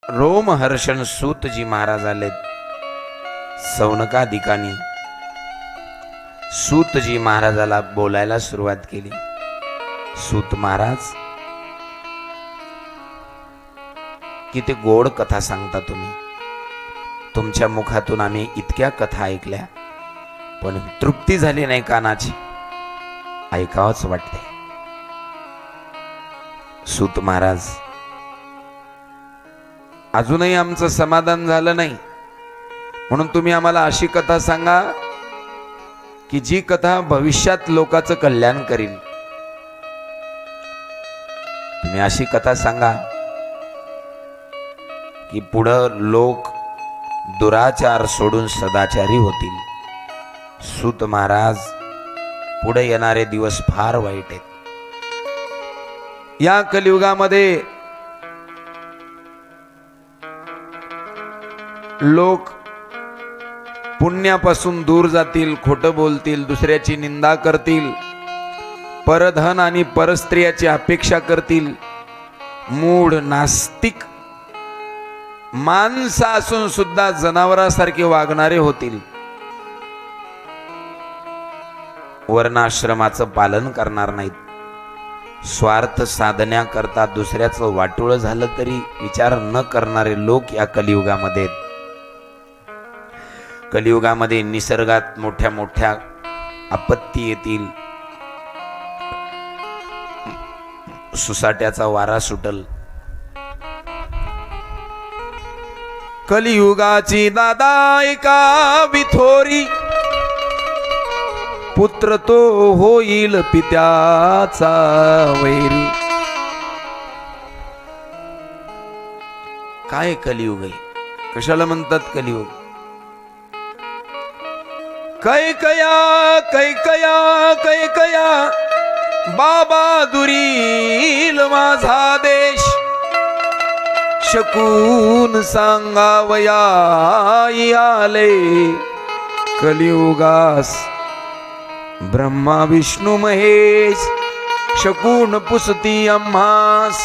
रोमहर्षण सूतजी महाराज आलेत सौनकादिकानी. सूतजी महाराजाला बोलायला सुरुवात केली. सूत महाराज, किती गोड कथा सांगता तुम्ही. तुमच्या मुखातून आम्ही इतक्या कथा ऐकल्या, पण तृप्ती झाली नाही कानाची. ऐकावंच वाटते. सूत महाराज, अजूनही आमचं समाधान झालं नाही, म्हणून तुम्ही आम्हाला अशी कथा सांगा की जी कथा भविष्यात लोकांचं कल्याण करील. तुम्ही अशी कथा सांगा की पुढं लोक दुराचार सोडून सदाचारी होतील. सूत महाराज, पुढे येणारे दिवस फार वाईट आहेत. या कलियुगामध्ये लोक पुण्यापासून दूर जातील, खोटं बोलतील, दुसऱ्याची निंदा करतील, परधन आणि परस्त्रियाची अपेक्षा करतील, मूढ नास्तिक माणसं असून सुद्धा जनावरासारखे वागणारे होतील. वर्णाश्रमाचं पालन करणार नाहीत. स्वार्थ साधण्याकरता दुसऱ्याचं वाटोळं झालं तरी विचार न करणारे लोक या कलियुगामध्ये आहेत. कलियुगामध्ये निसर्गात मोठ्या मोठ्या आपत्ती येतील, सुसाट्याचा वारा सुटल. कलियुगाची दादा एका विथोरी, पुत्र तो होईल पित्याचा वैरी. काय कलियुग आहे? कशाला म्हणतात कलियुग? कैकया कैकया कैकया बाबा दुरील माझा देश, शकून सांगावया आले कलियुगास. ब्रह्मा विष्णू महेश शकून पुसती आम्हास.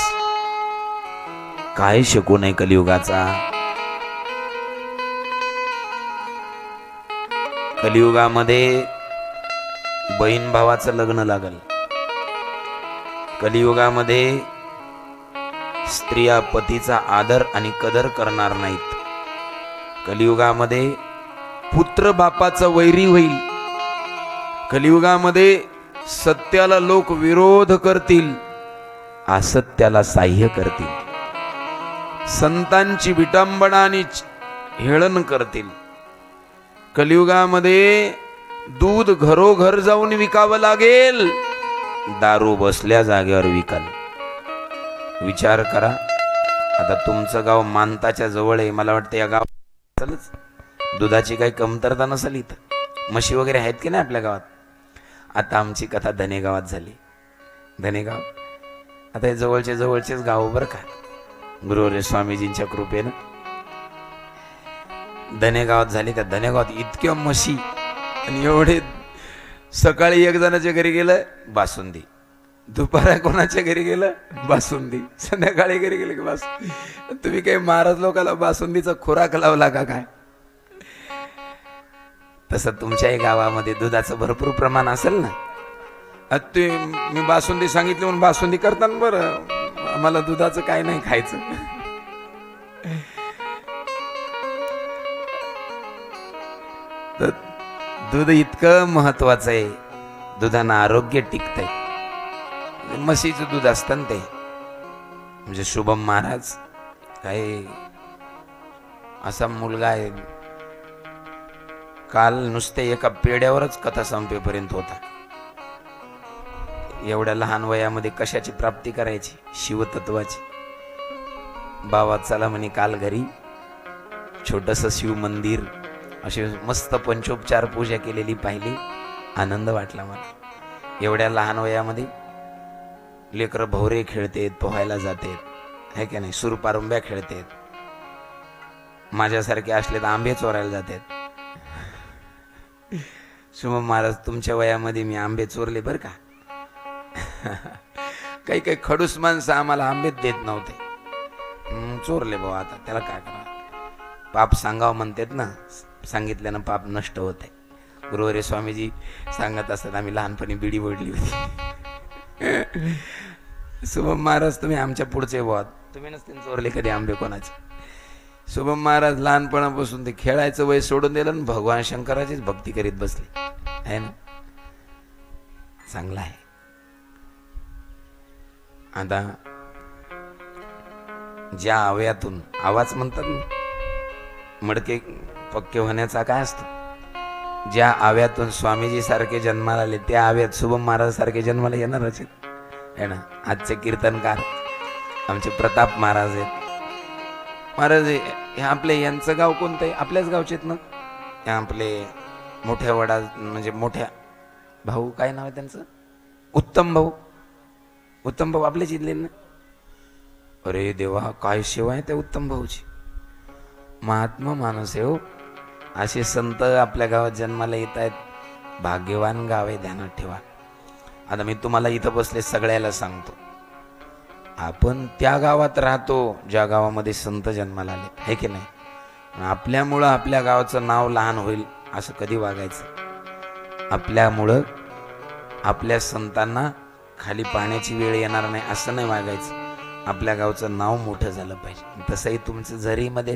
काय शकून आहे कलियुगाचा? कलियुगामध्ये बहीण भावाचं लग्न लागल. कलियुगामध्ये स्त्रिया पतीचा आदर आणि कदर करणार नाहीत. कलियुगामध्ये पुत्र बापाचा वैरी होईल. कलियुगामध्ये सत्याला लोक विरोध करतील, असत्याला साह्य करतील. संतांची विटंबना आणि हेळन करतील. कलियुगामध्ये दूध घरोघर जाऊन विकावं लागेल, दारू बसल्या जागेवर विकाल. विचार करा. आता तुमचं गाव मानताच्या जवळ आहे. मला वाटतं या गावात दुधाची काही कमतरता नसेल. इथं म्हशी वगैरे आहेत की नाही आपल्या गावात? आता आमची कथा धनेगावात झाली. धनेगाव आता हे जवळचेच गाव बरं का, गुरुवर्य स्वामीजींच्या कृपेनं धनेगावात झाली. त्या धनेगावात इतक्या म्हशी, आणि एवढे सकाळी एक जणाच्या घरी गेलं बासुंदी, दुपारा कोणाच्या घरी गेलं बासुंदी, संध्याकाळी घरी गेलं की बासुंदी. तुम्ही काही महाराज लोकांना बासुंदीचा खुराक लावला का काय? तसं तुमच्याही गावामध्ये दुधाचं भरपूर प्रमाण असेल ना. ते मी बासुंदी सांगितली म्हणून बासुंदी करताना बरं, आम्हाला दुधाचं काय नाही खायचं. तर दूध इतकं महत्वाचं आहे. दुधानं आरोग्य टिकतंय. म्हशीचं दूध असतं ना ते. म्हणजे शुभम महाराज काय असा मुलगा आहे, काल नुसते एका पेड्यावरच कथा संपेपर्यंत होता. एवढ्या लहान वयामध्ये कशाची प्राप्ती करायची? शिवतत्वाची. बाबा चला म्हणे काल घरी छोटस शिव मंदिर, अशी मस्त पंचोपचार पूजा केलेली पाहिली. आनंद वाटला मला. एवढ्या लहान वयामध्ये लेकरं भोवरे खेळतेत, पोहायला जातेत, है की नाही, सुरपारुंब्या खेळतेत. माझ्यासारखे असले तर आंबे चोरायला जातात. शुभम महाराज तुमच्या वयामध्ये मी आंबे चोरले बरं का. काही काही खडूस माणसं आम्हाला आंबेच देत नव्हते. चोरले बाबा, आता त्याला काय करा, पाप सांगावं म्हणतात ना, सांगितल्यानं पाप नष्ट होते. गुरुवारी स्वामीजी सांगत असतात, आम्ही लहानपणी बिडी ओढली होती. शुभम महाराज तुम्ही आमच्या पुढचे बुवा, तुम्ही नसते चोरले कधी आंबे कोणाचे. शुभम महाराज लहानपणापासून ते खेळायचं वय सोडून दिलं आणि भगवान शंकराचीच भक्ती करीत बसले आहे ना. चांगला आहे. आता ज्या आव्यातून आवाज म्हणतात ना, मडके पक्के होण्याचा काय असतो, ज्या आव्यातून स्वामीजी सारखे जन्माला आले त्या आव्यात शुभम महाराज सारखे जन्माला येणारच आहे ना. आजचे कीर्तनकार आमचे प्रताप महाराज आहेत. महाराज हे आपले यांचं गाव कोणतं आहे, आपल्याच गावचे आहेत ना. हे आपले मोठ्या वडा म्हणजे मोठ्या भाऊ, काय नाव आहे त्यांचं, उत्तम भाऊ. उत्तम भाऊ आपल्याच इथले ना. अरे देवा, काय सेवा आहे त्या उत्तम भाऊची. महात्मा माणूस आहे हो. असे संत आपल्या गावात जन्माला येत आहेत. भाग्यवान गाव आहे, ध्यानात ठेवा. आता मी तुम्हाला इथं बसले सगळ्याला सांगतो, आपण त्या गावात राहतो ज्या गावामध्ये संत जन्माला आले, आहे की नाही. आपल्यामुळं आपल्या गावाचं नाव लहान होईल असं कधी वागायचं. आपल्यामुळं आपल्या संतांना खाली पाण्याची वेळ येणार नाही असं नाही वागायचं. आपल्या गावचं नाव मोठं झालं पाहिजे. तसंही तुमचं झरीमध्ये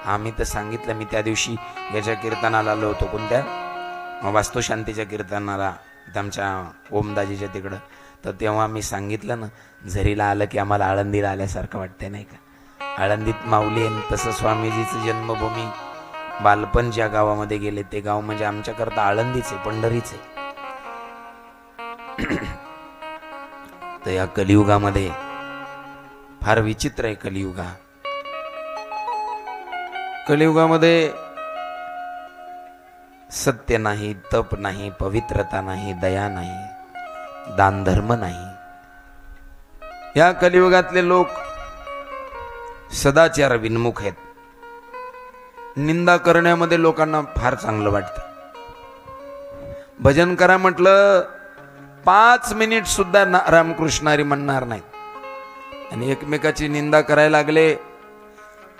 आम्ही तर सांगितलं, मी त्या दिवशी याच्या कीर्तनाला आलो होतो, कोणत्या वास्तुशांतीच्या कीर्तनाला आमच्या ओमदाजीच्या तिकडं. तर तेव्हा मी सांगितलं ना, झरीला आलं की आम्हाला आळंदीला आल्यासारखं वाटतंय नाही का. आळंदीत माऊली आहे. तसं स्वामीजीचं जन्मभूमी बालपण ज्या गावामध्ये गेले ते गाव म्हणजे आमच्याकरता आळंदीच आहे, पंढरीच आहे. तर या कलियुगामध्ये फार विचित्र आहे कलियुगा. कलियुगामध्ये सत्य नाही, तप नाही, पवित्रता नाही, दया नाही, दान धर्म नाही. या कलियुगातले लोक सदाचार विन्मुख आहेत. निंदा करण्यामध्ये लोकांना फार चांगलं वाटतं. भजन करा म्हटलं 5 मिनिट सुद्धा रामकृष्णारी म्हणणार नाहीत. आणि एकमेकाची निंदा करायला लागले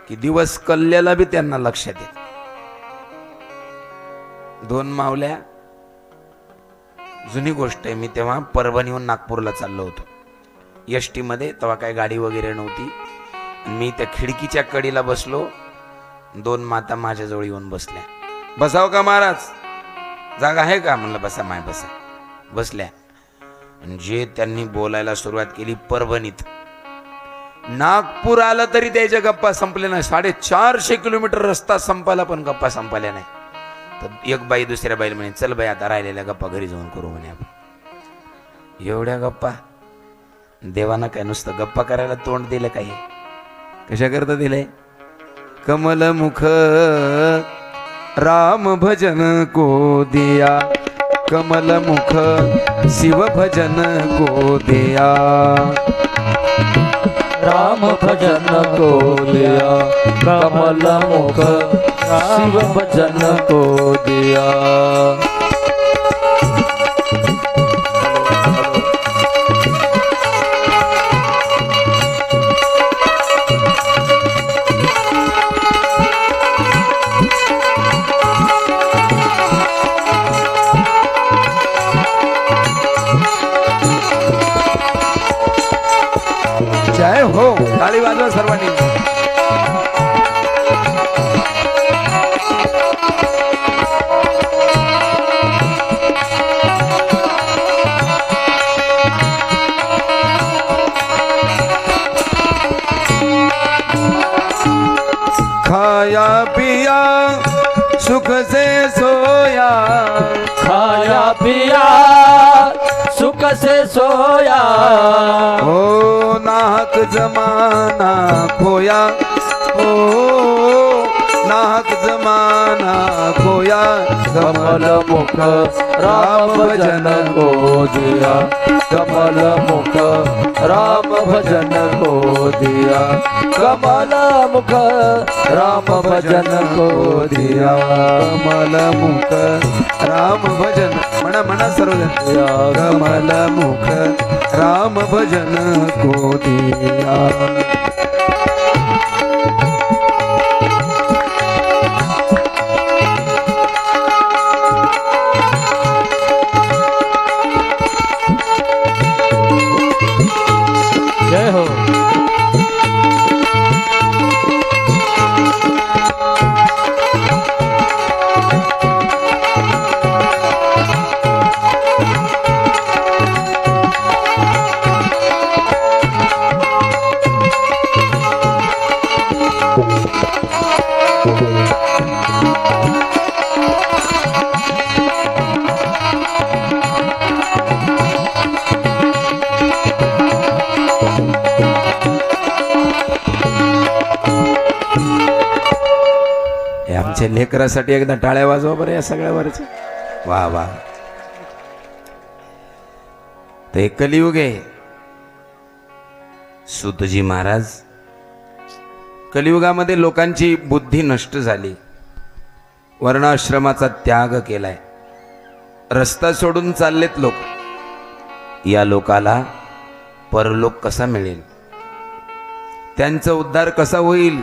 की दिवस कल्ल्याला बी त्यांना लक्षात येत. 2 मावल्या, जुनी गोष्ट आहे, मी तेव्हा परभणीहून नागपूरला चाललो होतो एसटी मध्ये. तेव्हा काही गाडी वगैरे नव्हती. मी त्या खिडकीच्या कडीला बसलो. 2 माता माझ्याजवळ येऊन बसल्या. बसाव का महाराज, जागा आहे का म्हणलं. बसा माय बसा. बसल्या. जे त्यांनी बोलायला सुरुवात केली परभणीत. नागपूर आलं तरी त्याच्या गप्पा संपले नाही. 450 किलोमीटर रस्ता संपायला पण गप्पा संपल्या नाही. तर एक बाई दुसऱ्या बाईला म्हणे, चल बाई आता राहिलेल्या गप्पा घरी जाऊन करू म्हणे आपण. एवढ्या गप्पा देवानं काय नुसतं गप्पा करायला तोंड दिलं काय, कशा करता दिलंय. कमल मुख राम भजन को दिया, कमल मुख शिव भजन को दिया, राम भजन को दिया, कमल मुख शिव भजन को दिया. जय हो. टाळी वाजवा सर्वांनी. खाया पिया सुख से सोया, खाया पिया सुख से सोया, हो नाहक जमाना खोया, हो नाहक जमाना खोया. कमल मुख राम भजन को दिया, कमल मुख राम भजन को दिया, कमल मुख राम भजन को दिया, कमल मुख राम भजन म्हणा म्हणा सर्वजण. कमल मुख राम भजन को दिया. हे आमच्या लेकरासाठी एकदा टाळ्या वाजवा बरं या सगळ्यावरच. वा वा. ते कलियुग आहे. सूतजी महाराज, कलियुगामध्ये लोकांची बुद्धी नष्ट झाली, वर्णाश्रमाचा त्याग केलाय, रस्ता सोडून चाललेत लोक. या लोकाला परलोक कसा मिळेल, त्यांचा उद्धार कसा होईल?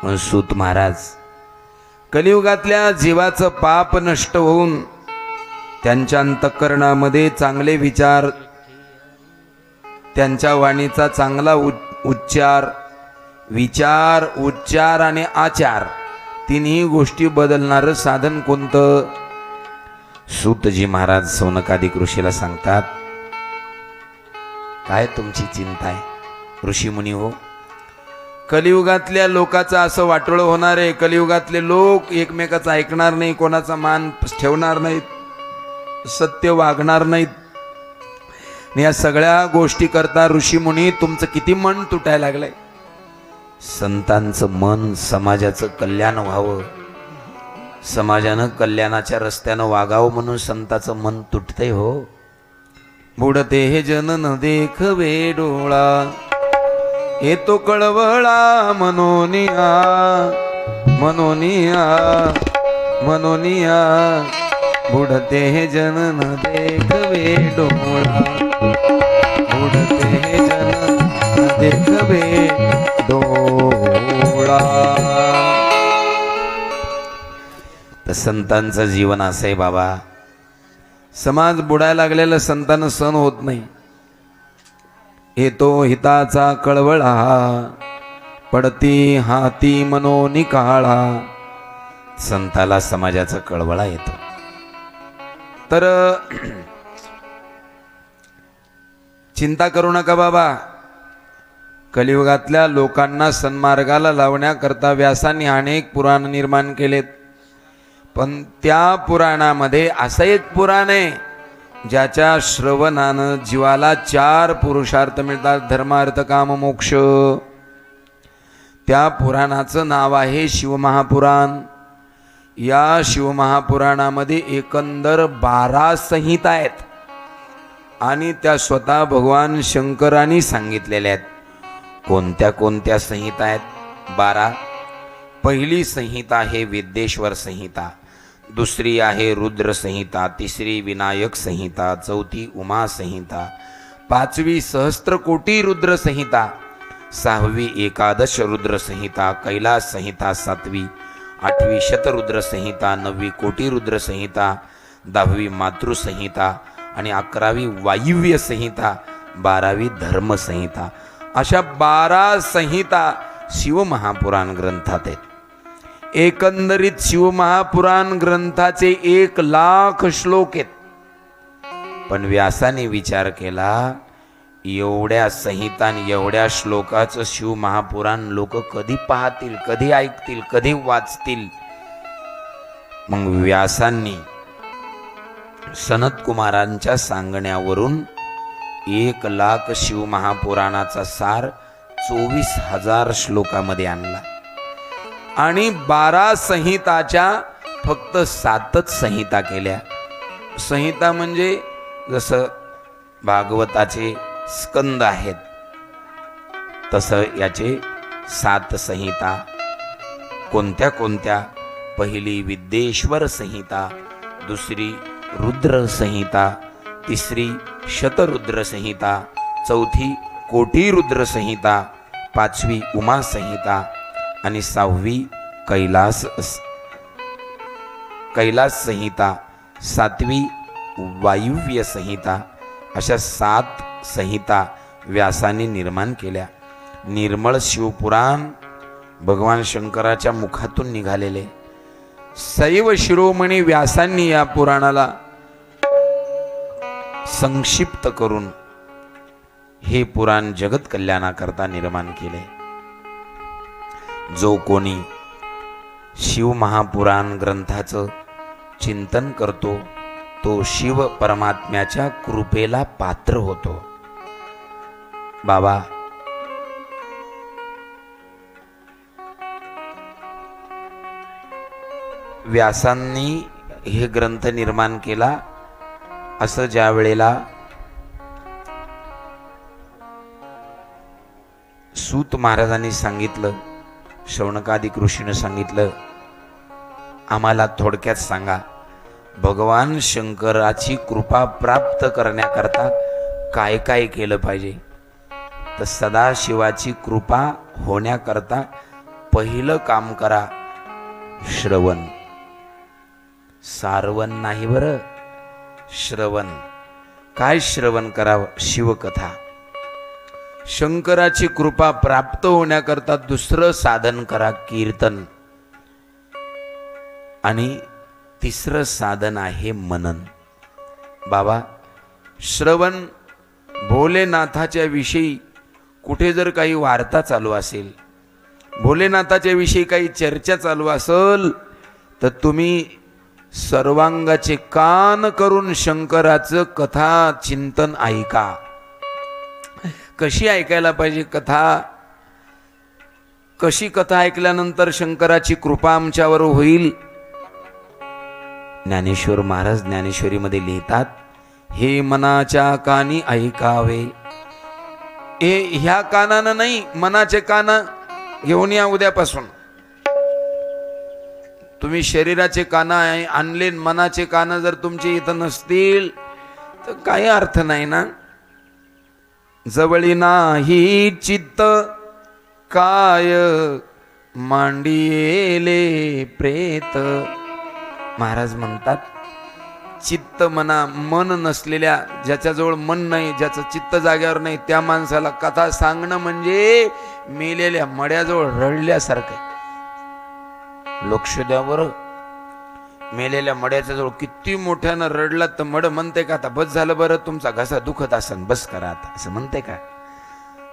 म्हणून सूत महाराज कलियुगातल्या जीवाचं पाप नष्ट होऊन त्यांच्या अंतःकरणामध्ये चांगले विचार, त्यांच्या वाणीचा चांगला विचार उच्चार आणि आचार, तिन्ही गोष्टी बदलणारं साधन कोणतं? सूतजी महाराज सौनकादिक ऋषीला सांगतात, काय तुमची चिंता आहे ऋषी मुनी हो? कलियुगातल्या लोकांचं असं वाटोळं होणार आहे. कलियुगातले लोक एकमेकाचं ऐकणार नाही, कोणाचा मान ठेवणार नाहीत, सत्य वागणार नाहीत. आणि या सगळ्या गोष्टी करता ऋषी मुनी तुमचं किती मन तुटायला लागलंय. संतांचं मन समाजाचं कल्याण व्हावं, समाजानं कल्याणाच्या रस्त्यानं वागावं म्हणून संताचं मन तुटतंय हो. बुडते हे जनन देखवे डोळा, येतो कळवळा मनोनिया मनोनिया मनोनिया. बुडते हे जनन देखवे डोळा, बुडते हे जनन देखवे डोळा. तर संतांचं जीवन असं आहे बाबा, समाज बुडायला लागलेलं संतांना सहन होत नाही. येतो हिताचा कळवळा, पडती हाती मनोनी काळा. संताला समाजाचा कळवळा येतो. तर चिंता करू नका बाबा. कलियुगातल्या लोकांना सन्मार्गाला लावण्याकरता व्यासांनी अनेक पुराण निर्माण केलेत. पण त्या पुराणामध्ये असं एक पुराण आहे ज्याच्या श्रवणानं जीवाला 4 पुरुषार्थ मिळतात, धर्म अर्थ काम मोक्ष. त्या पुराणाचं नाव आहे शिवमहापुराण. या शिवमहापुराणामध्ये एकंदर 12 संहिता आहेत आणि त्या स्वतः भगवान शंकरांनी सांगितलेल्या आहेत. कोणत्या कोणत्या संहिता आहेत? 12. पहिली संहिता आहे विद्येश्वर संहिता, दुसरी आहे रुद्र संहिता, तिसरी विनायक संहिता, चौथी उमा संहिता, 5वी सहस्त्रकोटी रुद्र संहिता, 6वी एकादश रुद्र संहिता, कैलास संहिता 7वी, 8वी शतरुद्र संहिता, 9वी कोटी रुद्र संहिता, 10वी मातृसंहिता आणि 11वी वायव्य संहिता, 12वी धर्म संहिता. अशा 12 संहिता शिवमहापुराण ग्रंथात आहेत. एकंदरीत शिवमहापुराण ग्रंथाचे 1,00,000 श्लोक आहेत. पण व्यासाने विचार केला, एवढ्या संहिता आणि एवढ्या श्लोकाचं शिवमहापुराण लोक कधी पाहतील, कधी ऐकतील, कधी वाचतील? मग व्यासांनी सनत कुमारांच्या सांगण्यावरून 1,00,000 शिवमहापुराणाचा सार 24,000 श्लोकामध्ये आणला आणि 12 संहिताच्या फक्त 7च संहिता केल्या. संहिता म्हणजे जसं भागवताचे स्कंद आहेत तसं याचे 7 संहिता. कोणत्या कोणत्या? पहिली विद्येश्वर संहिता, दुसरी रुद्र संहिता, तिसरी शतरुद्र संहिता, चौथी कोटी रुद्र संहिता, 5वी उमा संहिता आणि 6वी कैलास संहिता, 7वी वायुव्य संहिता. अशा 7 संहिता व्यासाने निर्माण केल्या. निर्मळ शिवपुराण भगवान शंकराच्या मुखातून निघालेले. शैव शिरोमणी व्यासांनी या पुराणाला संक्षिप्त करून हे पुराण जगत कल्याणाकरता निर्माण केले. जो कोणी शिव महापुराण ग्रंथाचं चिंतन करतो तो शिव परमात्म्याच्या कृपेला पात्र होतो. बाबा, व्यासांनी हे ग्रंथ निर्माण केला असं ज्या वेळेला सूत महाराजांनी सांगितलं, शौनकादिक ऋषीनं सांगितलं, आम्हाला थोडक्यात सांगा भगवान शंकराची कृपा प्राप्त करण्याकरता काय काय केलं पाहिजे. तर सदाशिवाची कृपा होण्याकरता पहिलं काम करा श्रवण. सारवण नाही बरं, श्रवण. काय श्रवण करावं? शिवकथा. शंकराची कृपा प्राप्त होण्याकरता दुसरं साधन करा कीर्तन. आणि तिसरं साधन आहे मनन. बाबा, श्रवण. भोलेनाथाच्या विषयी कुठे जर काही वार्ता चालू असेल, भोलेनाथाच्या विषयी काही चर्चा चालू असेल, तर तुम्ही सर्वांगाचे कान करून शंकराचं कथा चिंतन ऐका. कशी ऐकायला पाहिजे कथा? कशी कथा ऐकल्यानंतर शंकराची कृपा आमच्यावर होईल? ज्ञानेश्वर महाराज ज्ञानेश्वरीमध्ये लिहितात, हे मनाच्या कानी ऐकावे. हे ह्या कानानं नाही, मनाचे कान घेऊन या उद्यापासून. तुम्ही शरीराचे कान आणले, मनाचे कान जर तुमचे इथं नसतील तर काही अर्थ नाही ना. जवळी नाही चित्त काय मांडिले प्रेत. महाराज म्हणतात, चित्त मना, मन नसलेल्या, ज्याच्याजवळ मन नाही, ज्याचं चित्त जाग्यावर नाही, त्या माणसाला कथा सांगणं म्हणजे मेलेल्या मड्याजवळ रडल्यासारखं. लक्ष द्या बरं. मेलेल्या मड्याच्या जवळ किती मोठ्यानं रडला तर मड म्हणते का आता बस झालं बरं, तुमचा घसा दुखत असन, बस करा आता, असं म्हणते का?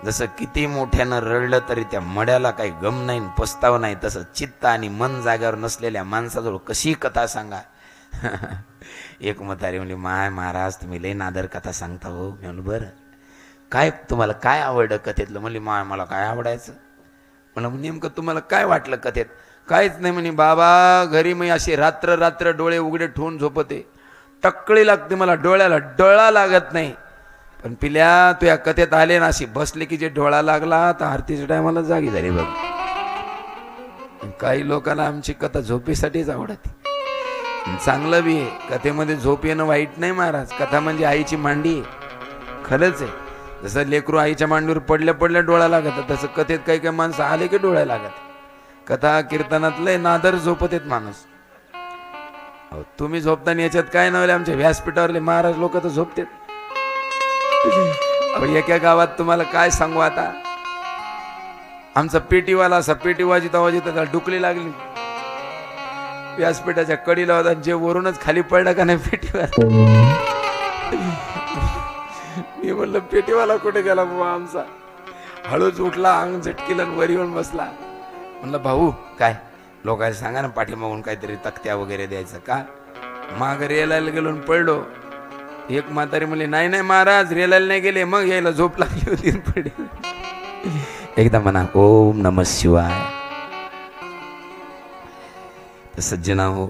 जसं किती मोठ्यानं रडलं तरी त्या मड्याला काही गम नाही, पस्ताव नाही, तसं चित्त आणि मन जाग्यावर नसलेल्या माणसाजवळ कशी कथा सांगा. एक म्हातारी म्हणली, माय महाराज तुम्ही लई नादर कथा सांगता हो. मी म्हणलं बरं, काय तुम्हाला काय आवडलं कथेतलं? म्हणली, माय मला काय आवडायचं? म्हणलं नेमकं तुम्हाला काय वाटलं कथेत? काहीच नाही म्हणे बाबा, घरी मी अशी रात्र रात्र डोळे उघडे ठेवून झोपते, टक्कळी लागते मला, डोळ्याला डोळा लागत नाही. पण पिल्या तू या कथेत आले ना, अशी बसले की जे डोळा लागला तर आरतीच्या टायमाला जागी झाली बघ. काही लोकांना आमची कथा झोपेसाठीच आवडते. चांगलं बी आहे, कथेमध्ये झोप येणं वाईट नाही महाराज. कथा म्हणजे आईची मांडी आहे, खरंच आहे. जसं लेकरू आईच्या मांडीवर पडल्या पडल्या डोळा लागत, तसं कथेत काही काही माणसं आले की डोळ्या लागत. कथा कीर्तनातले नादर झोपत आहेत माणूस. तुम्ही झोपताना याच्यात काय नवले, आमच्या व्यासपीठावरले महाराज लोक तर झोपतात. एका गावात तुम्हाला काय सांगू आता, आमचा पेटीवाला असा पेटी वाजित आवाज येत, त्याला डुकली लागली, व्यासपीठाच्या कडीला होता, जे वरूनच खाली पडला का नाही पेटीवाला. मी म्हणलं पेटीवाला कुठे गेला बाबा आमचा? हळूच उठला, अंग झटकीला वर येऊन बसला. म्हणलं भाऊ काय लोकांना सांगा ना, पाठीमागून काहीतरी तक्त्या वगैरे द्यायचं का? माग रेलायला गेलो पडलो. एक म्हातारी म्हणली, नाही नाही महाराज रेलायला नाही गेले, मग यायला झोप लागली होती पडली. एकदा म्हणा ओम नमः शिवाय. सज्जना हो,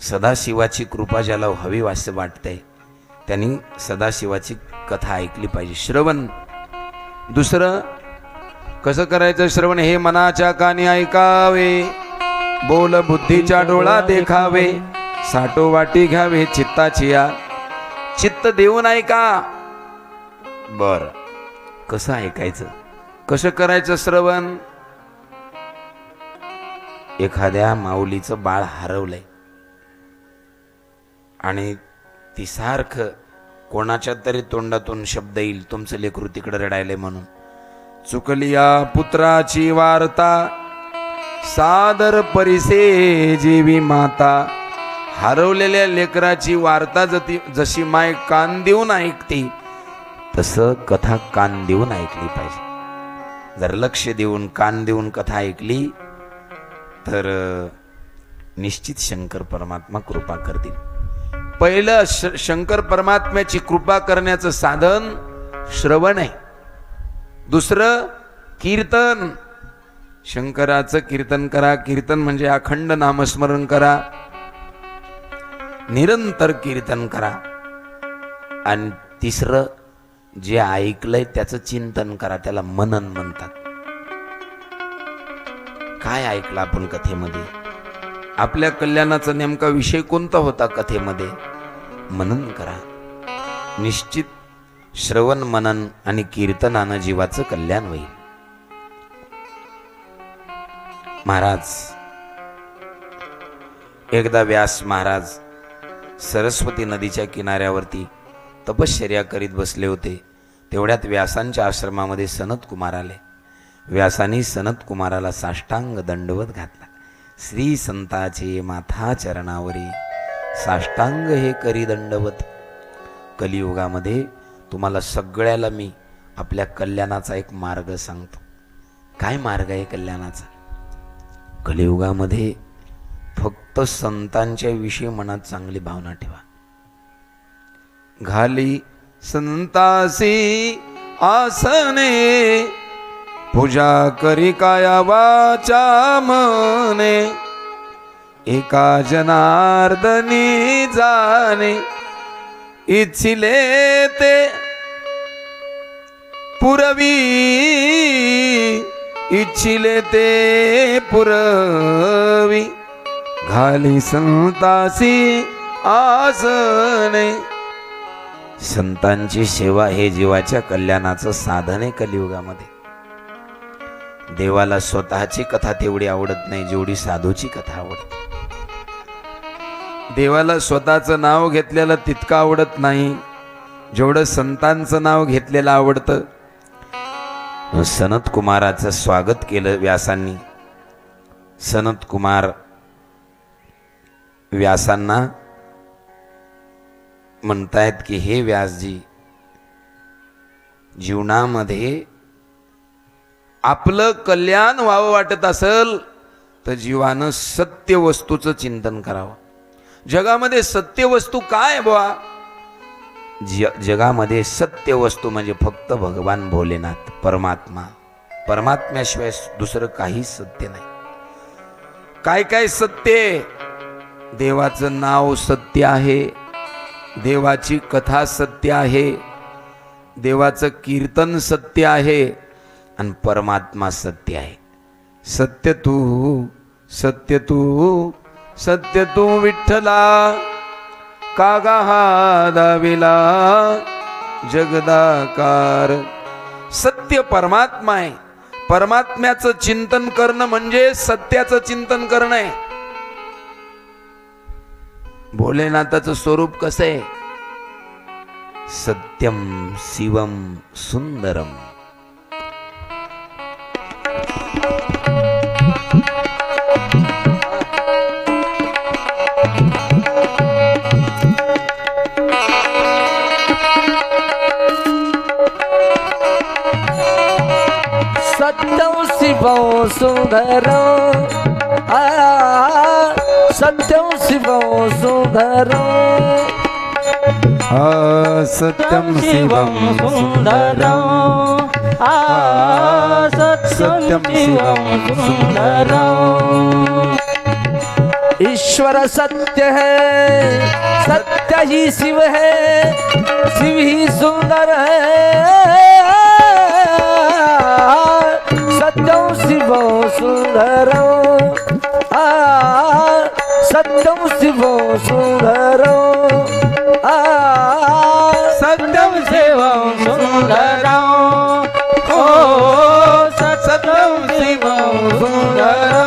सदाशिवाची कृपा ज्याला हवी वाटते वाटतंय त्यांनी सदाशिवाची कथा ऐकली पाहिजे. श्रवण. दुसरं कसं करायचं श्रवण? हे मनाच्या कानी ऐकावे, बोल बुद्धीच्या डोळा देखावे, साठो वाटी घ्यावे चित्ताची या, चित्त देऊन ऐका. बर, कसं ऐकायचं, कसं करायचं श्रवण? एखाद्या माऊलीचं बाळ हरवलंय आणि ती सारखं कोणाच्या तरी तोंडातून शब्द येईल, तुमचं लेकरू तिकडे रडायलंय म्हणून. चुकली या पुत्राची वार्ता, सादर परिसे जीवी माता. हरवलेल्या लेकराची वार्ता जशी माय कान देऊन ऐकते, तसं कथा कान देऊन ऐकली पाहिजे. जर लक्ष देऊन कान देऊन कथा ऐकली तर निश्चित शंकर परमात्मा कृपा करतील. पहिलं शंकर परमात्म्याची कृपा करण्याचं साधन श्रवण आहे. दुसरं कीर्तन. शंकराचं कीर्तन करा. कीर्तन म्हणजे अखंड नामस्मरण करा, निरंतर कीर्तन करा. आणि तिसरं जे ऐकलंय त्याचं चिंतन करा, त्याला मनन म्हणतात. काय ऐकलं आपण कथेमध्ये, आपल्या कल्याणाचा नेमका विषय कोणता होता कथेमध्ये, मनन करा. निश्चित श्रवण मनन आणि कीर्तनानं जीवाचं कल्याण होईल. महाराज एकदा व्यास महाराज सरस्वती नदीच्या किनाऱ्यावरती तपश्चर्या करीत बसले होते. तेवढ्यात व्यासांच्या आश्रमामध्ये सनत कुमार आले. व्यासांनी सनत कुमाराला साष्टांग दंडवत घातला. श्री संताचे माथा चरणावरी साष्टांग हे करी दंडवत. कलियुगामध्ये तुम्हाला सगळ्याला मी आपल्या कल्याणाचा एक मार्ग सांगतो. काय मार्ग आहे कल्याणाचा? कलियुगामध्ये फक्त संतांच्या विषयी मनात चांगली भावना ठेवा. घाली संतासी आसने, पूजा करी काया वाचा मने, एका जनार्दनी जाणे, इच्छिले ते पुरवी, इच्छिले ते पुरवी. घाली संतासी आसने. संतांची सेवा हे जीवाच्या कल्याणाचं साधन आहे कलियुगामध्ये. देवाला स्वतःची कथा तेवढी आवडत नाही जेवढी साधूची कथा आवडते. देवाला स्वतःचं नाव घेतलेलं तितकं आवडत नाही जेवढं संतांचं नाव घेतलेलं आवडतं. सनत कुमाराचं स्वागत केलं व्यासांनी. सनत कुमार व्यासांना म्हणतायत की हे व्यासजी, जीवनामध्ये आपलं कल्याण व्हावं वाटत असेल तर जीवानं सत्य वस्तूचं चिंतन करावं. जगामध्ये सत्य वस्तू काय बुवा? जगामध्ये सत्य वस्तू म्हणजे फक्त भगवान भोलेनाथ परमात्मा. परमात्म्याशिवाय दुसरं काही सत्य नाही. काय काय सत्य? देवाचं नाव सत्य आहे, देवाची कथा सत्य आहे, देवाचं कीर्तन सत्य आहे आणि परमात्मा सत्य आहे. सत्य तू, सत्य तू, सत्य तू विठ्ठला, कागा हा दाविला जगदाकार. सत्य परमात्मा आहे. परमात्म्याचं चिंतन करणं म्हणजे सत्याचं चिंतन करणं आहे. भोलेनाथाचं स्वरूप कसं आहे? सत्यम शिवम सुंदरम. सत्यं शिवं सुंदरं, सत्यं शिवं सुंदरं, सत्यम शिवं सुंदरं, सत्यं शिवं सुंदरं. ईश्वर सत्य है, सत्य ही शिव है, शिव ही सुंदर है. सत्यं शिवं सुंदरं, सत्यं शिवं सुंदरं, सत्यं शिवं सुंदरं, ओ सत्यं शिवं सुंदरं.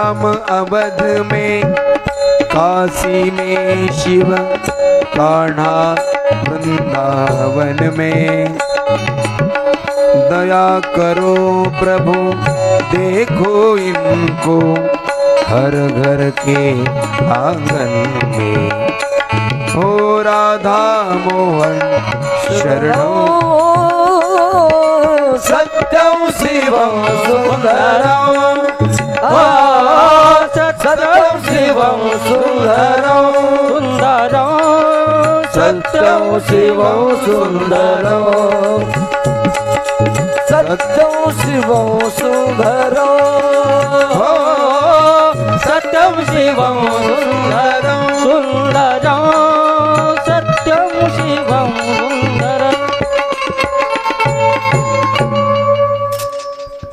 राम अवध में, काशी में शिव, कान्हा वृंदावन में। दया करो प्रभु देखो इनको, हर घर के आंगन में। हो राधा मोहन शरणो, सत्यं शिवं सुंदरं, सत्यं शिवं सुंदरं, सत्यं शिवं सुंदरं, सत्यं शिवं सुंदरं, सत्यं शिवं सुंदरं, सत्यं शिवं सुंदरं।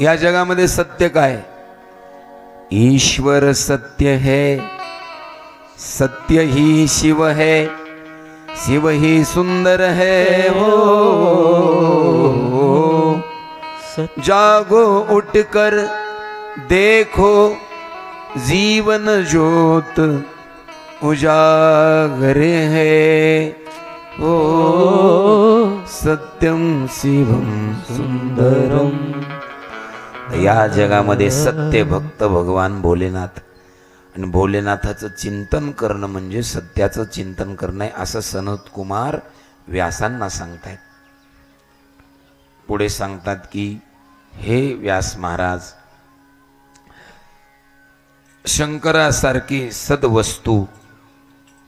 या जगामध्ये सत्य काय? ईश्वर सत्य है, सत्य ही शिव है, शिव ही सुंदर है। हो जागो उठकर देखो, जीवन ज्योत उजागर है। ओ सत्यम शिवम सुंदरम। या जगामध्ये सत्य भक्त भगवान भोलेनाथ, आणि भोलेनाथाचं चिंतन करणं म्हणजे सत्याचं चिंतन करणं आहे, असं सनत कुमार व्यासांना सांगतायत. पुढे सांगतात की हे व्यास महाराज, शंकरासारखी सद्वस्तू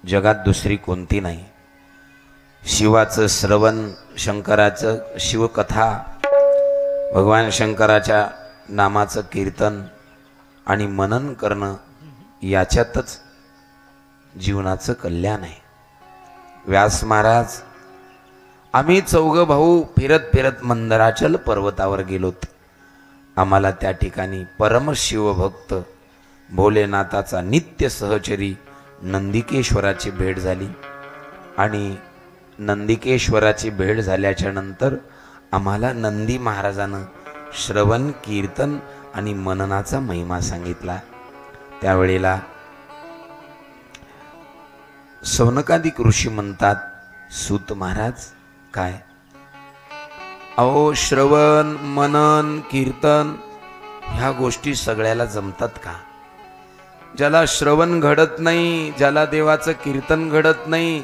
जगात दुसरी कोणती नाही. शिवाचं श्रवण, शंकराचं शिवकथा, भगवान शंकराच्या नामाचं कीर्तन आणि मनन करणं, याच्यातच जीवनाचं कल्याण आहे. व्यास महाराज, आम्ही चौघ भाऊ फिरत फिरत मंदराचल पर्वतावर गेलोत. आम्हाला त्या ठिकाणी परमशिवभक्त भोलेनाथाचा नित्य सहचरी नंदिकेश्वराची भेट झाली, आणि नंदिकेश्वराची भेट झाल्याच्या नंतर आम्हाला नंदी महाराजानं श्रवण, कीर्तन आणि मननाचा महिमा सांगितला. त्यावेळेला सौनकादिक ऋषी म्हणतात, सूत महाराज काय? अहो, श्रवण, मनन, कीर्तन ह्या गोष्टी सगळ्याला जमतात का? ज्याला श्रवण घडत नाही, ज्याला देवाचं कीर्तन घडत नाही,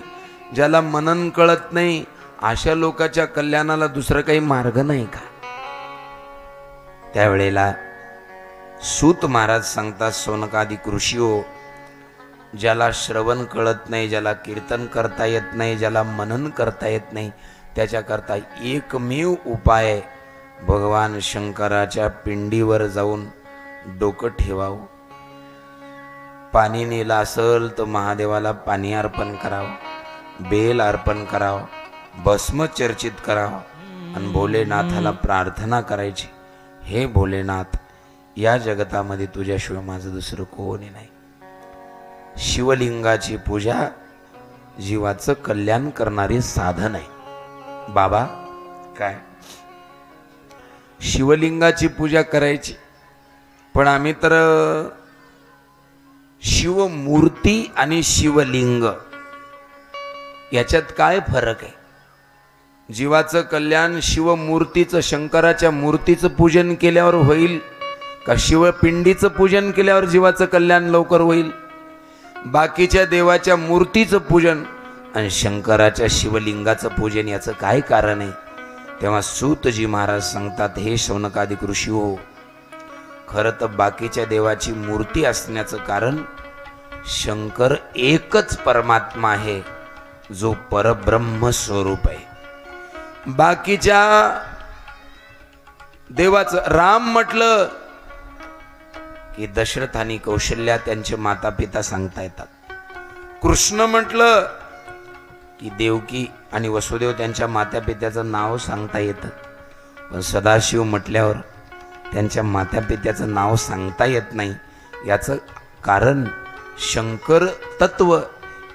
ज्याला मनन कळत नाही, अशा लोकांच्या कल्याणाला दुसरा काही मार्ग नाही का? त्यावेळेला सूत महाराज सांगतात, सौनकादिक ऋषी हो, ज्याला श्रवण कळत नाही, ज्याला कीर्तन करता येत नाही, ज्याला मनन करता येत नाही, त्याच्याकरता एकमेव उपाय भगवान शंकराच्या पिंडीवर जाऊन डोकं ठेवावं. पाणी नेलं असेल तर महादेवाला पाणी अर्पण करावं, बेल अर्पण करावं, भस्म चर्चित करावं आणि भोलेनाथाला प्रार्थना करायची, हे भोलेनाथ, या जगतामध्ये तुझ्याशिवाय माझं दुसरं कोणी नाही. शिवलिंगाची पूजा जीवाचं कल्याण करणारे साधन आहे. बाबा काय? शिवलिंगाची पूजा करायची, पण आम्ही तर शिवमूर्ती आणि शिवलिंग याच्यात काय फरक आहे? जीवाचं कल्याण शिवमूर्तीचं, शंकराच्या मूर्तीचं पूजन केल्यावर होईल का शिवपिंडीचं पूजन केल्यावर जीवाचं कल्याण लवकर होईल? बाकीच्या देवाच्या मूर्तीचं पूजन आणि शंकराच्या शिवलिंगाचं पूजन याचं काय कारण आहे? तेव्हा सूतजी महाराज सांगतात, हे शौनकादिक ऋषी हो, खरं तर बाकीच्या देवाची मूर्ती असण्याचं कारण शंकर एकच परमात्मा आहे, जो परब्रह्म स्वरूप आहे. बाकीच्या देवाचं, राम म्हटलं की दशरथ आणि कौशल्या त्यांचे माता पिता सांगता येतात. कृष्ण म्हटलं की देवकी आणि वसुदेव त्यांच्या माता पित्याचं नाव सांगता येतं. पण सदाशिव म्हटल्यावर त्यांच्या माता पित्याचं नाव सांगता येत नाही. याचं कारण शंकर तत्व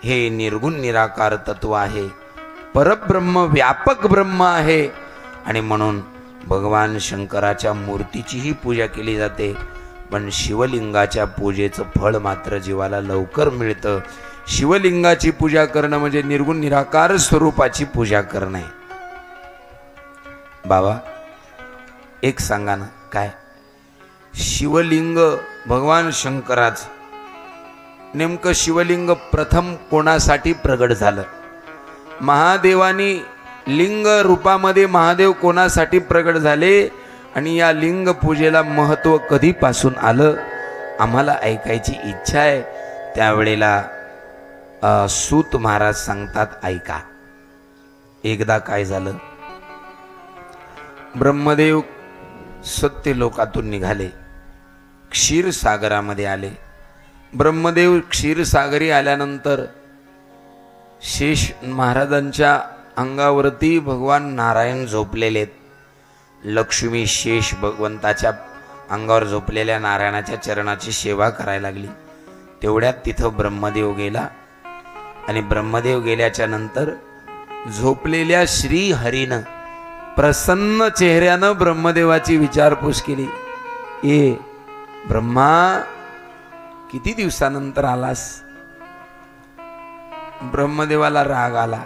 हे निर्गुण निराकार तत्व आहे, परब्रह्म व्यापक ब्रह्म आहे, आणि म्हणून भगवान शंकराच्या मूर्तीचीही पूजा केली जाते. पण शिवलिंगाच्या पूजेचं फळ मात्र जीवाला लवकर मिळतं. शिवलिंगाची पूजा करणं म्हणजे निर्गुण निराकार स्वरूपाची पूजा करणं आहे. बाबा एक सांगा ना, काय शिवलिंग भगवान शंकराचं नेमकं शिवलिंग प्रथम कोणासाठी प्रगट झालं? महादेवानी लिंग रूपामध्ये महादेव कोणासाठी प्रगट झाले आणि या लिंग पूजेला महत्त्व कधीपासून आलं आम्हाला ऐकायची इच्छा आहे. त्यावेळेला सूत महाराज सांगतात, ऐका. एकदा काय झालं, ब्रह्मदेव सत्य लोकातून निघाले, क्षीरसागरामध्ये आले. ब्रह्मदेव क्षीरसागरी आल्यानंतर शेष महाराजांच्या अंगावरती भगवान नारायण झोपलेले आहेत. लक्ष्मी शेष भगवंताच्या अंगावर झोपलेल्या नारायणाच्या चरणाची सेवा करायला लागली. तेवढ्यात तिथं ब्रह्मदेव गेला आणि ब्रह्मदेव गेल्याच्या नंतर झोपलेल्या श्री हरीनं प्रसन्न चेहऱ्यानं ब्रह्मदेवाची विचारपूस केली. ए ब्रह्मा, किती दिवसानंतर आलास? ब्रह्मदेवाला राग आला.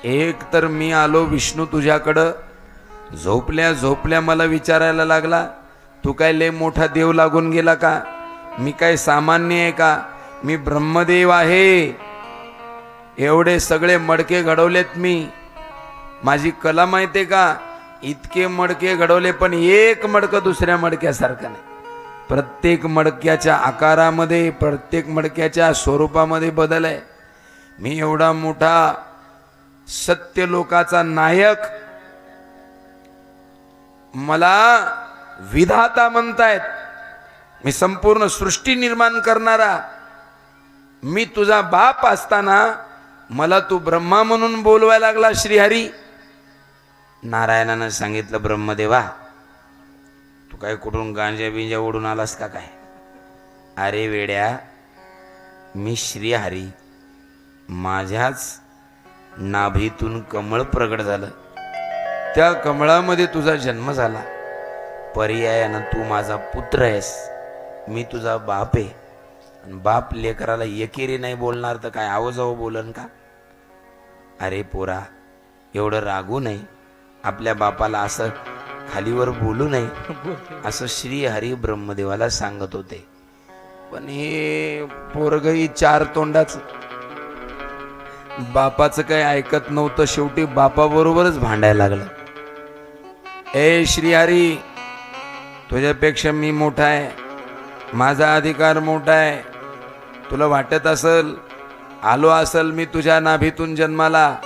एक तर मी आलो विष्णू तुझ्याकडं, झोपल्या झोपल्या मला विचारायला लागला, तू काय लय मोठा देव लागून गेला का? मी काय सामान्य आहे का? मी ब्रह्मदेव आहे. एवढे सगळे मडके घडवलेत मी. माझी कला माहितीये का? इतके मडके घडवले पण एक मडकं दुसऱ्या मडक्यासारखं नाही. प्रत्येक मडक्याच्या आकारामध्ये, प्रत्येक मडक्याच्या स्वरूपामध्ये बदल आहे. मी एवढा मोठा सत्य लोकाचा नायक, मला विधाता म्हणतायत, मी संपूर्ण सृष्टी निर्माण करणारा, मी तुझा बाप असताना मला तू ब्रह्मा म्हणून बोलवायला लागला श्रीहरी. नारायणानं सांगितलं, ब्रह्मदेवा तू काय कुठून गांजा बिंजा ओढून आलास का काय? अरे वेड्या, मी श्रीहरी, माझ्याच नाभीतून कमळ प्रगट झालं, त्या कमळामध्ये तुझा जन्म झाला. पर्यायानं तू माझा पुत्र आहेस, मी तुझा बाप आहे. आणि बाप लेकराला एकेरी नाही बोलणार तर काय आवाजावं बोलन का? अरे पोरा, एवढं रागू नये, आपल्या बापाला असं खालीवर बोलू नये, असं श्री हरी ब्रह्मदेवाला सांगत होते. पण हे पोरगही चार तोंडाच, बापाचं काही ऐकत नव्हतं. शेवटी बापाबरोबरच भांडायला लागलं. ए श्रीहरी, तुझ्यापेक्षा मी मोठा आहे, माझा अधिकार मोठा आहे. तुला वाटत असल आलो असल मी तुझ्या नाभीतून जन्माला,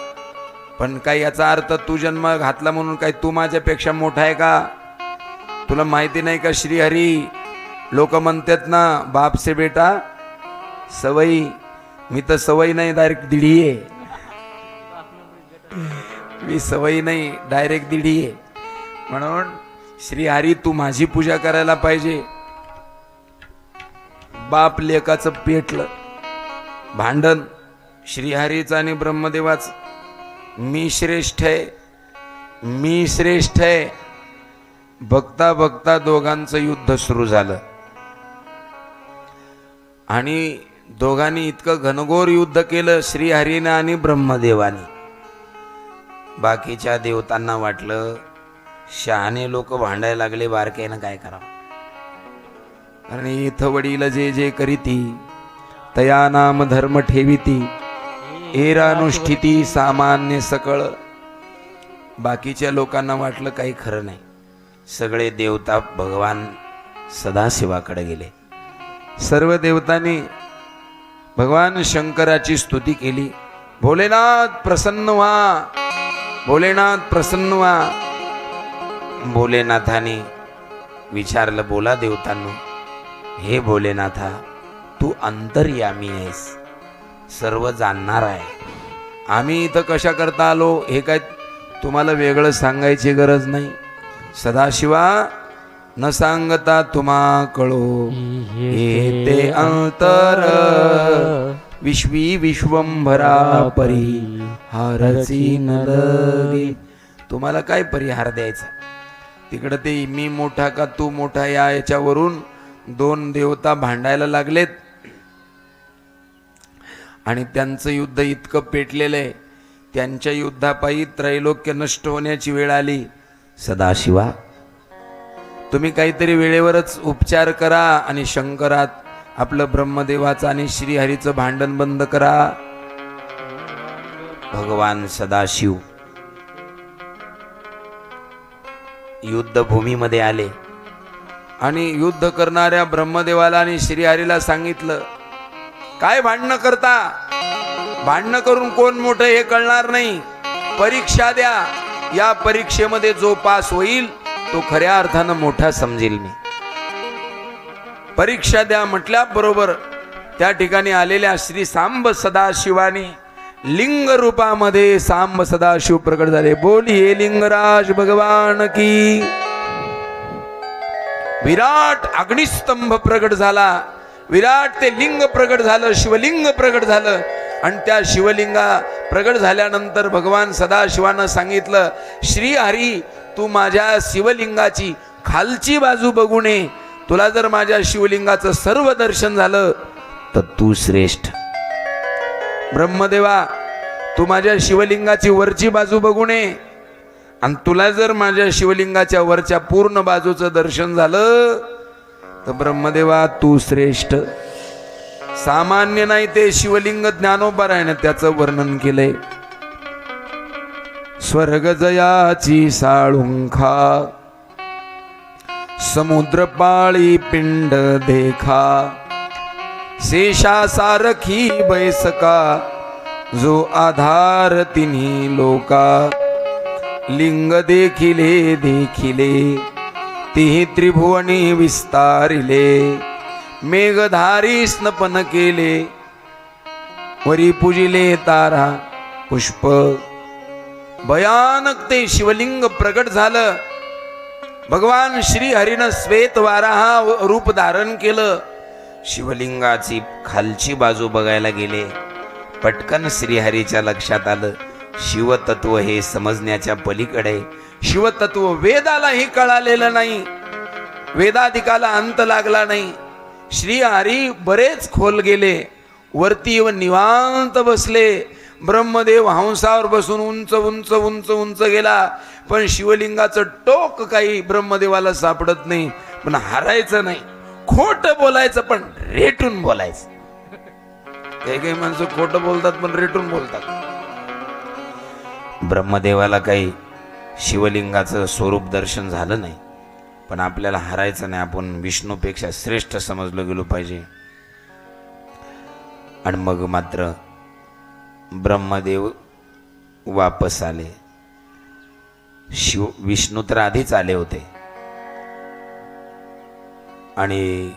पण काय याचा अर्थ तू जन्म घातला म्हणून काय तू माझ्यापेक्षा मोठा आहे का? तुला माहिती नाही का श्रीहरी, लोक म्हणतात ना बाप से बेटा सवई, मी तर सवई नाही डायरेक्ट दिडी आहे. मी सवई नाही डायरेक्ट दिडी आहे. म्हणून श्रीहरी तू माझी पूजा करायला पाहिजे. बाप लेकाचं पेटलं भांडण श्रीहरीचं आणि ब्रह्मदेवाचं. मी श्रेष्ठ आहे, मी श्रेष्ठ आहे. बघता बघता दोघांचं युद्ध सुरू झालं आणि दोघांनी इतकं घनघोर युद्ध केलं श्रीहरीनं आणि ब्रह्मदेवाने. बाकीच्या देवतांना वाटलं शहाणे लोक भांडायला लागले, बारक्यानं काय करावं. आणि इथं वडील जे जे करीती तया नाम धर्म ठेविती, एरानुष्ठिती सामान्य सकळ. बाकीच्या लोकांना वाटलं काही खरं नाही. सगळे देवता भगवान सदाशिवाकडे गेले. सर्व देवतांनी भगवान शंकराची स्तुती केली. भोलेनाथ प्रसन्न व्हा, भोलेनाथ प्रसन्न व्हा. भोलेनाथाने विचारलं, बोला देवतांनो. हे भोलेनाथा, तू अंतर्यामी आहेस, सर्व जाणणार आहे. आम्ही इथं कशा करता आलो हे काय तुम्हाला वेगळं सांगायची गरज नाही. सदाशिवा न सांगता तुम्हा कळो हे ते अंतर, विश्वी विश्वंभरा परी हारची नलगी. तुम्हाला काय परिहार द्यायचा? तिकडं ते मी मोठा का तू मोठा या याच्यावरून दोन देवता भांडायला लागलेत आणि त्यांचं युद्ध इतकं पेटलेलं आहे, त्यांच्या युद्धापायी त्रैलोक्य नष्ट होण्याची वेळ आली. सदाशिवा, तुम्ही काहीतरी वेळेवरच उपचार करा आणि शंकरात आपलं ब्रह्मदेवाचं आणि श्रीहरीचं भांडण बंद करा. भगवान सदाशिव युद्धभूमीमध्ये आले आणि युद्ध करणाऱ्या ब्रह्मदेवाला आणि श्रीहरीला सांगितलं, काय भांडणं करता? भांडणं करून कोण मोठं हे कळणार नाही. परीक्षा द्या. या परीक्षेमध्ये जो पास होईल तो खऱ्या अर्थानं मोठा समजेल मी. परीक्षा द्या म्हटल्या बरोबर त्या ठिकाणी आलेल्या श्री सांब सदाशिवानी लिंग रूपामध्ये सांब सदाशिव प्रकट झाले. बोलिये लिंगराज भगवान की. विराट अग्निस्तंभ प्रकट झाला. विराट ते लिंग प्रकट झालं, शिवलिंग प्रकट झालं. आणि त्या शिवलिंगा प्रकट झाल्यानंतर भगवान सदाशिवानं सांगितलं, श्री हरी, तू माझ्या शिवलिंगाची खालची बाजू बघू नये. तुला जर माझ्या शिवलिंगाचं सर्व दर्शन झालं तर तू श्रेष्ठ. ब्रह्मदेवा, तू माझ्या शिवलिंगाची वरची बाजू बघू नये. आणि तुला जर माझ्या शिवलिंगाच्या वरच्या पूर्ण बाजूचं दर्शन झालं तर ब्रह्मदेवा तू श्रेष्ठ. सामान्य नाही ते शिवलिंग. ज्ञानोबारायने त्याचं वर्णन केलंय. स्वर्ग जयाची साळुंखा, समुद्र पाळी पिंड देखा, शेषा सारखी बैसका, जो आधार तिन्ही लोका, लिंग देखिले देखिले, तिही त्रिभुवनी विस्तारिले, मेघधारी स्नपन केले, वरी पूजिले तारा पुष्प. भयानक ते शिवलिंग प्रकट झालं. भगवान श्री हरीनं श्वेत वाराहा रूप धारण केलं. शिवलिंगाची खालची बाजू बघायला गेले. पटकन श्रीहरीच्या लक्षात आलं, शिवतत्व हे समजण्याच्या पलीकडे. शिवतत्व वेदालाही कळालेलं नाही, वेदाधिकाला अंत लागला नाही. श्री हरी बरेच खोल गेले. वरती व निवांत बसले. ब्रह्मदेव हंसावर बसून उंच उंच उंच उंच गेला, पण शिवलिंगाचं टोक काही ब्रह्मदेवाला सापडत नाही. पण हारायचं नाही, खोट बोलायचं, पण रेटून बोलायचं. काही काही माणसं खोटं बोलतात पण रेटून बोलतात. ब्रह्मदेवाला काही शिवलिंगाचं स्वरूप दर्शन झालं नाही, पण आपल्याला हारायचं नाही. आपण विष्णूपेक्षा श्रेष्ठ समजलं गेलो पाहिजे. आणि मग मात्र ब्रह्मदेव वापस आले. विष्णू तर आधीच आले होते. आणि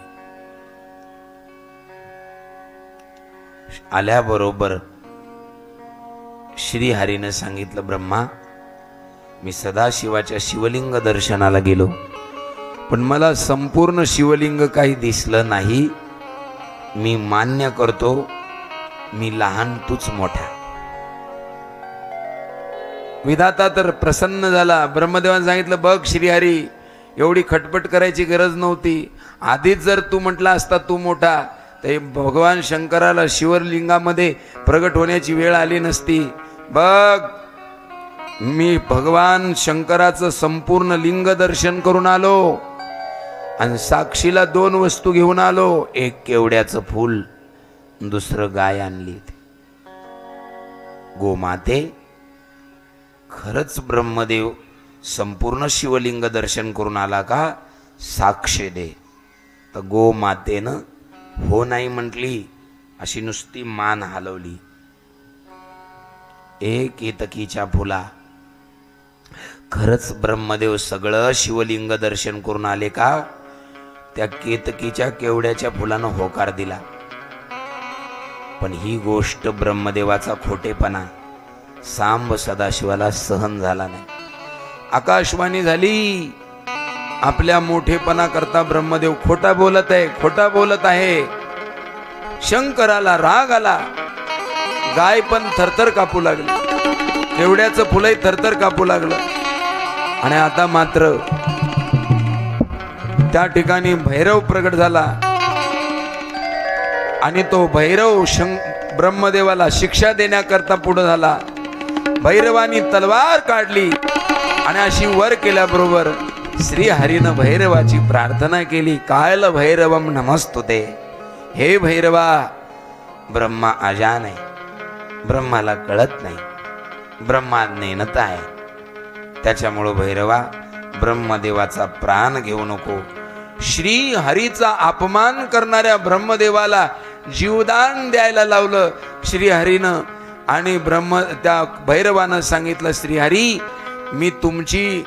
आल्याबरोबर श्रीहरीनं सांगितलं, ब्रह्मा, मी सदाशिवाच्या शिवलिंग दर्शनाला गेलो, पण मला संपूर्ण शिवलिंग काही दिसलं नाही. मी मान्य करतो, मी लहान तूच मोठा. विधाता तर प्रसन्न झाला. ब्रह्मदेवाने सांगितलं, बघ श्रीहरी, एवढी खटपट करायची गरज नव्हती. आधीच जर तू म्हटला असता तू मोठा, तर भगवान शंकराला शिवलिंगामध्ये प्रगट होण्याची वेळ आली नसती. बघ, मी भगवान शंकराचं संपूर्ण लिंग दर्शन करून आलो आणि साक्षीला 2 वस्तू घेऊन आलो. एक केवड्याचं फूल, दुसरं गाय आणली होती. गोमाते, खरंच ब्रह्मदेव संपूर्ण शिवलिंग दर्शन करून आला का? साक्ष दे. तर गोमातेनं हो नाही म्हटली, अशी नुसती मान हलवली. एक केतकीच्या फुला, खरंच ब्रह्मदेव सगळं शिवलिंग दर्शन करून आले का? त्या केतकीच्या केवड्याच्या फुलानं होकार दिला. पण ही गोष्ट ब्रह्मदेवाचा खोटेपणा सांब सदाशिवाला सहन झाला नाही. आकाशवाणी झाली, आपल्या मोठेपणा करता ब्रह्मदेव खोटा बोलत आहे, खोटा बोलत आहे. शंकराला राग आला. गाय पण थरथर कापू लागली, केवड्याचं फुलही थरथर कापू लागलं. आणि आता मात्र त्या ठिकाणी भैरव प्रगट झाला आणि तो भैरव ब्रह्मदेवाला शिक्षा देण्याकरता पुढे झाला. भैरवानी तलवार काढली आणि अशी वर केल्याबरोबर श्रीहरीनं भैरवाची प्रार्थना केली. कायल भैरवम नमस्तुते. हे भैरवा, ब्रह्मा अजान आहे, ब्रह्माला कळत नाही, ब्रह्मा नेनता आहे. त्याच्यामुळं भैरवा, ब्रह्मदेवाचा प्राण घेऊ नको. श्री हरीचा अपमान करणाऱ्या ब्रह्मदेवाला जीवदान द्यायला लावलं श्रीहरीनं. आणि त्या भैरवानं सांगितलं, श्रीहरी, मी तुमची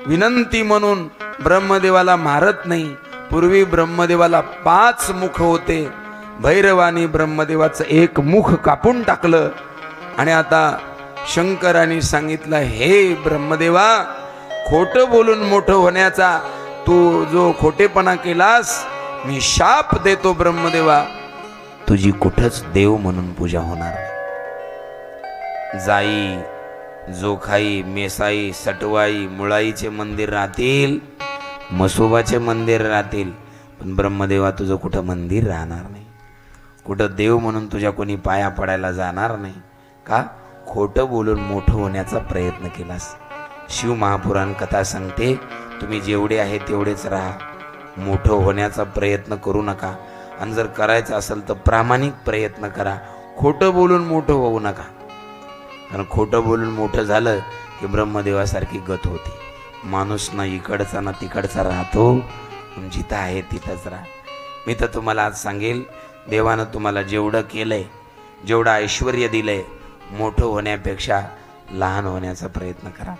विनंती म्हणून ब्रह्मदेवाला मारत नाही. पूर्वी ब्रह्मदेवाला 5 मुख होते. भैरवानी ब्रह्मदेवाचं एक मुख कापून टाकलं. आणि आता शंकरांनी सांगितलं, हे ब्रह्मदेवा, खोटं बोलून मोठं होण्याचा तू जो खोटेपणा केलास, मी शाप देतो ब्रह्मदेवा, तुझी कुठंच देव म्हणून पूजा होणार नाही. जाई, जोखाई, मेसाई, सटवाई, मुळाईचे मंदिर राहतील, मसोबाचे मंदिर राहतील, पण ब्रह्मदेवा तुझं कुठं मंदिर राहणार नाही. कुठं देव म्हणून तुझ्या कोणी पाया पडायला जाणार नाही. का? खोटं बोलून मोठं होण्याचा प्रयत्न केलास. शिव महापुराण कथा सांगते, तुम्ही जेवढे आहे तेवढेच राहा, मोठं होण्याचा प्रयत्न करू नका. आणि जर करायचं असेल तर प्रामाणिक प्रयत्न करा. खोटं बोलून मोठं होऊ नका. कारण खोटं बोलून मोठं झालं की ब्रह्मदेवासारखी गत होती. माणूस ना इकडचा ना तिकडचा राहतो, जिथं आहे तिथंच राहा. मी तर तुम्हाला आज सांगेल, देवानं तुम्हाला जेवढं केलंय, जेवढं ऐश्वर्य दिलंय, मोठं होण्यापेक्षा लहान होण्याचा प्रयत्न करा.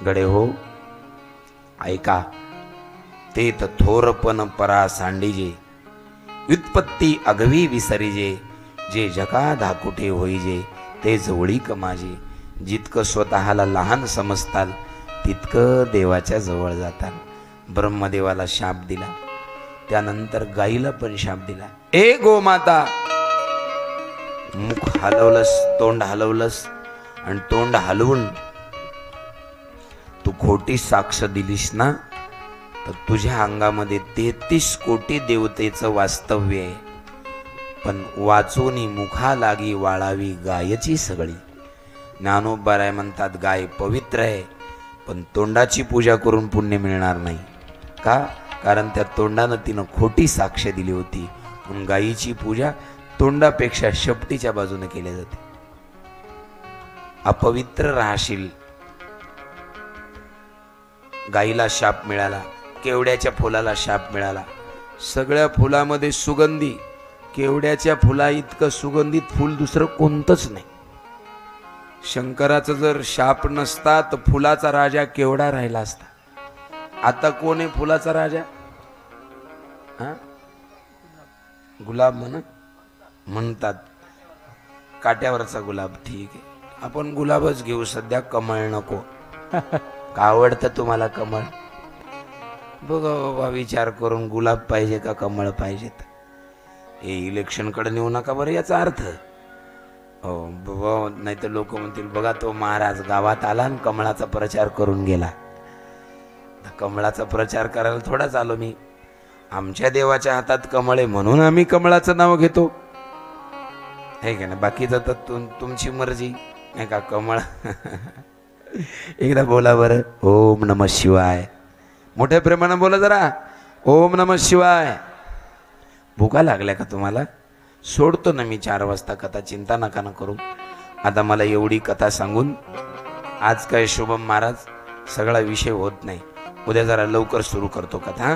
गडे हो, ऐका, ते तर थोरपण परा सांडीजे, व्युत्पत्ती अगवी विसरीजे, जे जगा धाकुठे होईजे, ते जवळी कमाजे. जितकं स्वतःला लहान समजताल तितकं देवाच्या जवळ जाताल. ब्रह्मदेवाला शाप दिला, त्यानंतर गाईला पण शाप दिला. ए गोमाता, मुख हलवलंस, तोंड हलवलंस, आणि तोंड हलवून तू खोटी साक्ष दिलीस ना, तर तुझ्या अंगामध्ये 33 कोटी देवतेचं वास्तव्य आहे. पण वाचोनी मुखा लागी वाळावी गायची सगळी. ज्ञानोबाराय म्हणतात, गाय पवित्र आहे, पण तोंडाची पूजा करून पुण्य मिळणार नाही. का? कारण त्या तोंडानं तिनं खोटी साक्ष दिली होती. पण गायीची पूजा तोंडापेक्षा शेपटीच्या बाजूने केली जाते. अपवित्र राहशील. गायीला शाप मिळाला, केवड्याच्या फुलाला शाप मिळाला. सगळ्या फुलामध्ये सुगंधी, केवड्याच्या फुला इतकं सुगंधित फुल दुसरं कोणतंच नाही. शंकराचं जर शाप नसता तर फुलाचा राजा केवडा राहिला असता. आता कोण आहे फुलाचा राजा? हा, गुलाब म्हणतात. काट्यावरचा गुलाब ठीक आहे, आपण गुलाबच घेऊ सध्या, कमळ नको. का आवडतं तुम्हाला कमळ? बघा बाबा, विचार करून गुलाब पाहिजे का कमळ पाहिजेत. हे इलेक्शनकडे नेऊ नका बरं याचा अर्थ. हो बाबा, नाही तर लोक म्हणतील, बघा तो महाराज गावात आला आणि कमळाचा प्रचार करून गेला. कमळाचा प्रचार करायला थोडाच आलो मी. आमच्या देवाच्या हातात कमळ आहे म्हणून आम्ही कमळाचं नाव घेतो, हे का ना. बाकीचं तर तुमची मर्जी, नाही का. कमळ एकदा बोला बरं, ओम नमः शिवाय. मोठ्या प्रेमानं बोला जरा, ओम नमः शिवाय. भुका लागल्या का तुम्हाला? सोडतो ना मी 4 वाजता कथा, चिंता नका न करू. आता मला एवढी कथा सांगून आज काय शुभम महाराज सगळा विषय होत नाही. उद्या जरा लवकर सुरू करतो कथा.